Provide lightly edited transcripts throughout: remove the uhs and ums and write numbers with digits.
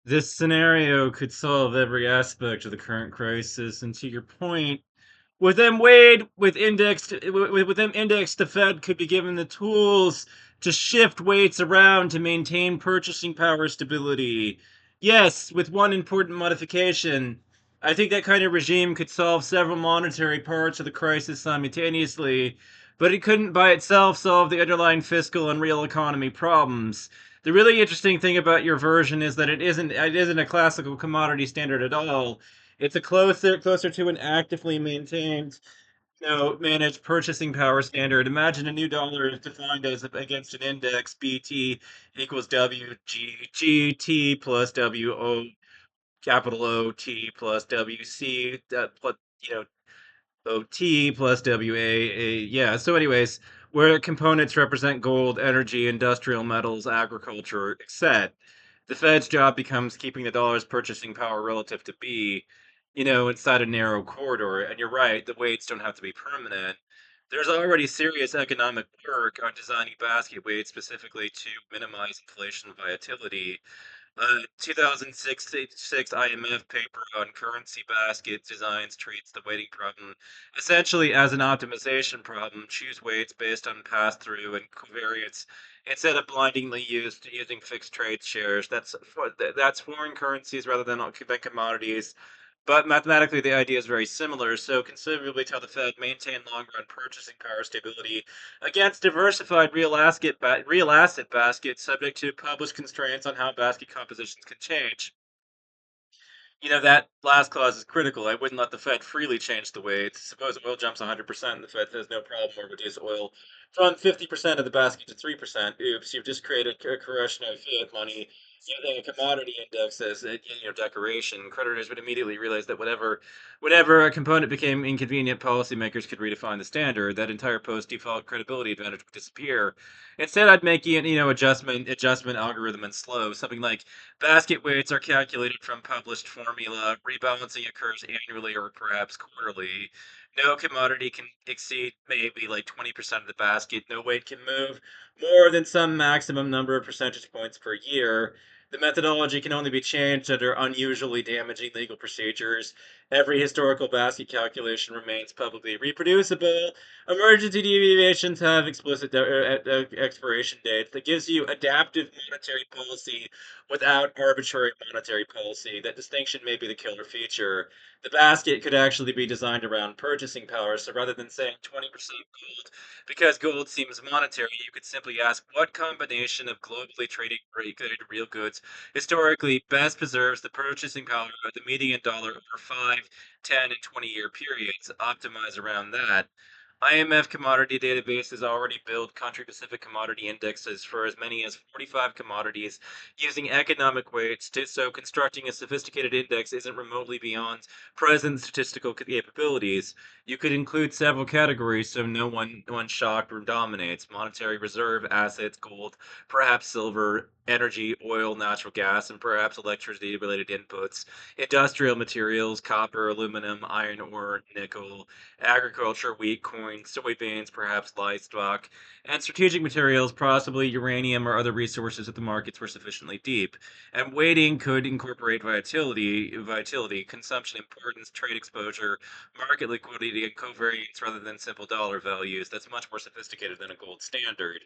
This scenario could solve every aspect of the current crisis, and to your point, with them indexed, the Fed could be given the tools to shift weights around to maintain purchasing power stability. Yes, with one important modification. I think that kind of regime could solve several monetary parts of the crisis simultaneously, but it couldn't by itself solve the underlying fiscal and real economy problems. The really interesting thing about your version is that it isn't a classical commodity standard at all. It's a closer to an actively maintained, managed purchasing power standard. Imagine a new dollar is defined as against an index BT equals WGGT plus WO capital OT plus WC plus you know OT plus WA. Yeah. So, anyways, where components represent gold, energy, industrial metals, agriculture, etc. The Fed's job becomes keeping the dollar's purchasing power relative to B, inside a narrow corridor. And you're right, the weights don't have to be permanent. There's already serious economic work on designing basket weights specifically to minimize inflation volatility. 2006 IMF paper on currency basket designs treats the weighting problem essentially as an optimization problem. Choose weights based on pass through and covariance instead of blindingly using fixed trade shares. That's foreign currencies rather than commodities. But mathematically, the idea is very similar. So, considerably tell the Fed maintain long-run purchasing power stability against diversified real asset baskets subject to published constraints on how basket compositions can change. That last clause is critical. I wouldn't let the Fed freely change the weights. Suppose oil jumps 100% and the Fed says no problem, or reduce oil from 50% of the basket to 3%. Oops, you've just created a correction of fiat money using a commodity index as decoration. Creditors would immediately realize that whenever a component became inconvenient, policymakers could redefine the standard. That entire post-default credibility advantage would disappear. Instead, I'd make adjustment algorithm and slow, something like basket weights are calculated from published formula. Rebalancing occurs annually or perhaps quarterly. No commodity can exceed maybe like 20% of the basket. No weight can move more than some maximum number of percentage points per year. The methodology can only be changed under unusually damaging legal procedures. Every historical basket calculation remains publicly reproducible. Emergency deviations have explicit expiration dates. That gives you adaptive monetary policy without arbitrary monetary policy. That distinction may be the killer feature. The basket could actually be designed around purchasing power. So rather than saying 20% gold, because gold seems monetary, you could simply ask what combination of globally traded real goods historically best preserves the purchasing power of the median dollar over 5, 10, and 20-year periods. Optimize around that. IMF commodity databases already build country-specific commodity indexes for as many as 45 commodities using economic weights, so constructing a sophisticated index isn't remotely beyond present statistical capabilities. You could include several categories so no one shock dominates: monetary reserve, assets, gold, perhaps silver, energy, oil, natural gas, and perhaps electricity-related inputs, industrial materials, copper, aluminum, iron ore, nickel, agriculture, wheat, corn, soybeans, perhaps livestock, and strategic materials, possibly uranium or other resources if the markets were sufficiently deep. And weighting could incorporate volatility, consumption importance, trade exposure, market liquidity, and covariance rather than simple dollar values. That's much more sophisticated than a gold standard.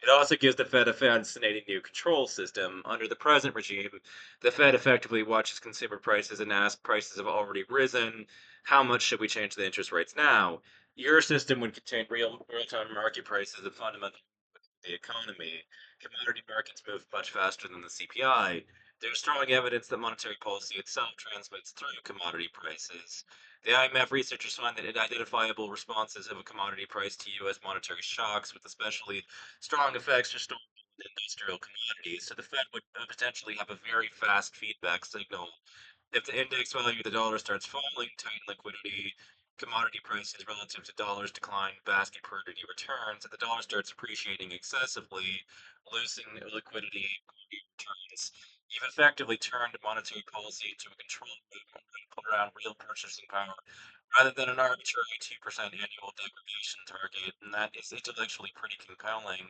It also gives the Fed a fascinating new control system. Under the present regime, the Fed effectively watches consumer prices and asks prices have already risen. How much should we change the interest rates now? Your system would contain real-time market prices of fundamental the economy. Commodity markets move much faster than the CPI. There's strong evidence that monetary policy itself transmits through commodity prices. The IMF researchers find that identifiable responses of a commodity price to U.S. monetary shocks, with especially strong effects for storable and industrial commodities. So the Fed would potentially have a very fast feedback signal. If the index value of the dollar starts falling, tight liquidity, commodity prices relative to dollars decline, basket liquidity returns. If the dollar starts appreciating excessively, losing liquidity returns. You've effectively turned monetary policy into a controlled movement around real purchasing power rather than an arbitrary 2% annual degradation target, and that is intellectually pretty compelling.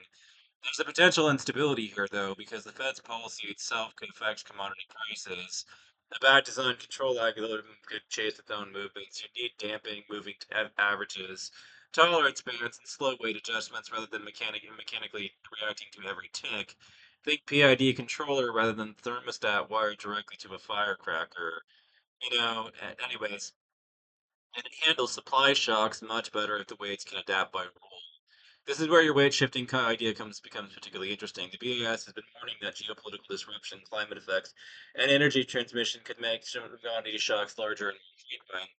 There's a potential instability here, though, because the Fed's policy itself could affect commodity prices. A bad design control algorithm could chase its own movements. You need damping, moving averages, tolerance bands, and slow weight adjustments rather than mechanically reacting to every tick. Think PID controller rather than thermostat wired directly to a firecracker. Anyways, and it handles supply shocks much better if the weights can adapt by rule. This is where your weight shifting idea becomes particularly interesting. The BAS has been warning that geopolitical disruption, climate effects, and energy transmission could make some commodity shocks larger and more frequent.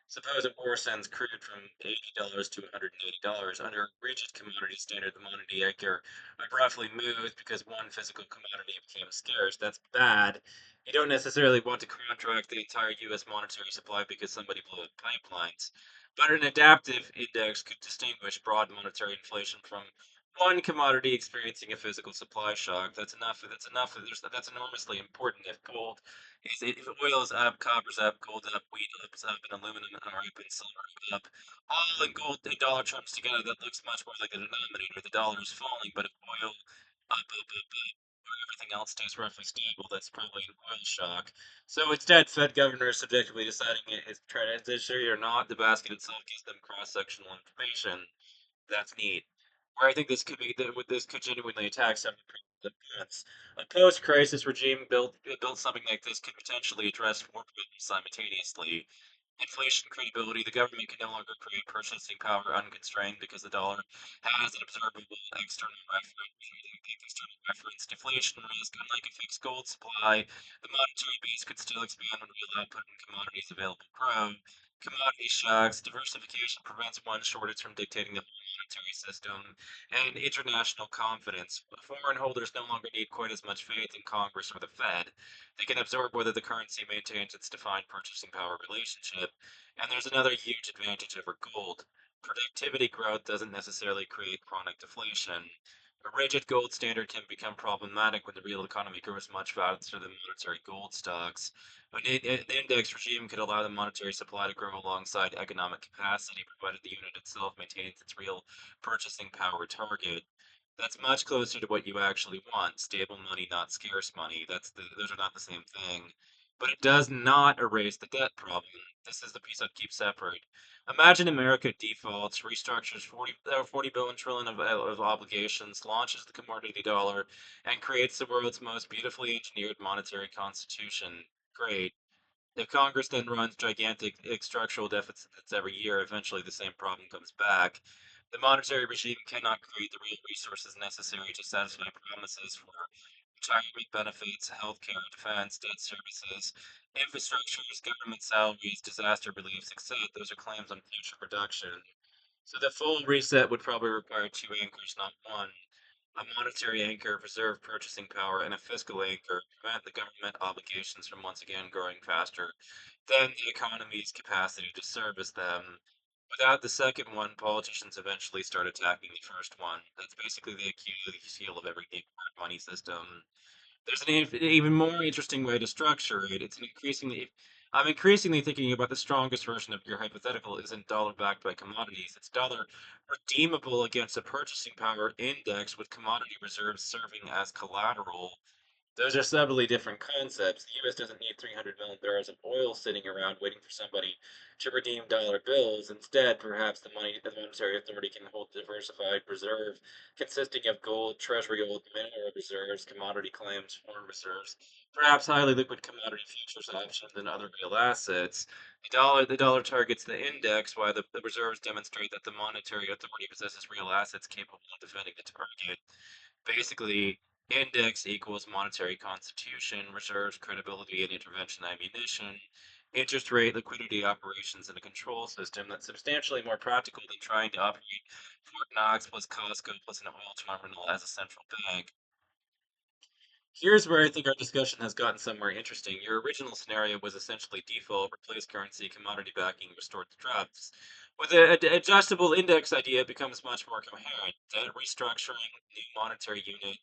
Suppose a war sends crude from $80 to $180. Under a rigid commodity standard, the commodity acre abruptly moves because one physical commodity became scarce. That's bad. You don't necessarily want to contract the entire U.S. monetary supply because somebody blew up pipelines. But an adaptive index could distinguish broad monetary inflation from one commodity experiencing a physical supply shock. That's enough. That's enough. That's enormously important. If oil is up, copper's up, gold up, wheat is up, and aluminum are up, and silver up, all in gold and dollar terms together, that looks much more like the denominator. The dollar is falling, but if oil up, everything else stays roughly stable, that's probably an oil shock. So instead, Fed governors subjectively deciding it is transitory or not, the basket itself gives them cross-sectional information. That's neat. Where I think this could genuinely attack some of the points. A post-crisis regime built something like this could potentially address four problems simultaneously. Inflation credibility, the government can no longer create purchasing power unconstrained because the dollar has an observable external reference. Deflation risk, unlike a fixed gold supply, the monetary base could still expand when real output and commodities available grow. Commodity shocks, diversification prevents one shortage from dictating the whole monetary system, and international confidence. Foreign holders no longer need quite as much faith in Congress or the Fed. They can absorb whether the currency maintains its defined purchasing power relationship. And there's another huge advantage over gold. Productivity growth doesn't necessarily create chronic deflation. A rigid gold standard can become problematic when the real economy grows much faster than monetary gold stocks. An index regime could allow the monetary supply to grow alongside economic capacity, provided the unit itself maintains its real purchasing power target. That's much closer to what you actually want. Stable money, not scarce money. Those are not the same thing. But it does not erase the debt problem. This is the piece I'd keep separate. Imagine America defaults, restructures 40 billion trillion of obligations, launches the commodity dollar, and creates the world's most beautifully engineered monetary constitution. Great. If Congress then runs gigantic structural deficits every year, eventually the same problem comes back. The monetary regime cannot create the real resources necessary to satisfy promises for retirement benefits, healthcare, defense, debt services, infrastructures, government salaries, disaster relief, etc. Those are claims on future production. So the full reset would probably require two anchors, not one. A monetary anchor, preserve purchasing power, and a fiscal anchor, prevent the government obligations from once again growing faster than the economy's capacity to service them. Without the second one, politicians eventually start attacking the first one. That's basically the Achilles heel of every money system. There's an even more interesting way to structure it. I'm increasingly thinking about the strongest version of your hypothetical isn't dollar backed by commodities. It's dollar redeemable against a purchasing power index with commodity reserves serving as collateral. Those are subtly different concepts. The U.S. doesn't need 300 million barrels of oil sitting around waiting for somebody to redeem dollar bills. Instead, perhaps the monetary authority can hold a diversified reserve consisting of gold, treasury gold, mineral reserves, commodity claims, foreign reserves, perhaps highly liquid commodity futures options, and other real assets. The dollar targets the index, while the reserves demonstrate that the monetary authority possesses real assets capable of defending the target. Basically, index equals monetary constitution, reserves credibility and intervention ammunition, interest rate liquidity operations in a control system that's substantially more practical than trying to operate Fort Knox plus Costco plus an oil terminal as a central bank. Here's where I think our discussion has gotten somewhere interesting. Your original scenario was essentially default, replace currency, commodity backing, restored the drops. With an adjustable index idea, it becomes much more coherent. Debt restructuring, new monetary unit,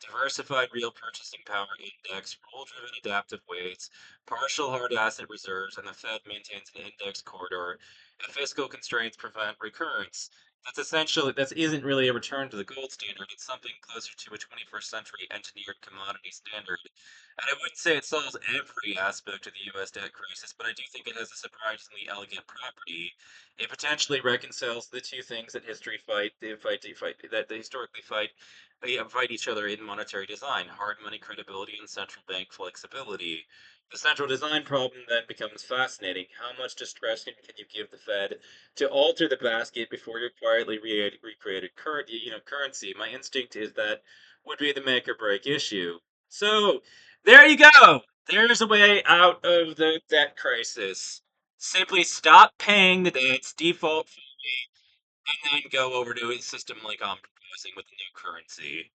diversified real purchasing power index, rule-driven adaptive weights, partial hard asset reserves, and the Fed maintains an index corridor, and fiscal constraints prevent recurrence. That's essentially that isn't really a return to the gold standard. It's something closer to a 21st century engineered commodity standard. And I wouldn't say it solves every aspect of the US debt crisis, but I do think it has a surprisingly elegant property. It potentially reconciles the two things that history fight, that they historically fight each other in monetary design: hard money credibility and central bank flexibility. The central design problem then becomes fascinating. How much discretion can you give the Fed to alter the basket before you quietly recreate currency? My instinct is that would be the make or break issue. So there you go. There's a way out of the debt crisis. Simply stop paying the debts, default fully, and then go over to a system like I'm proposing with a new currency.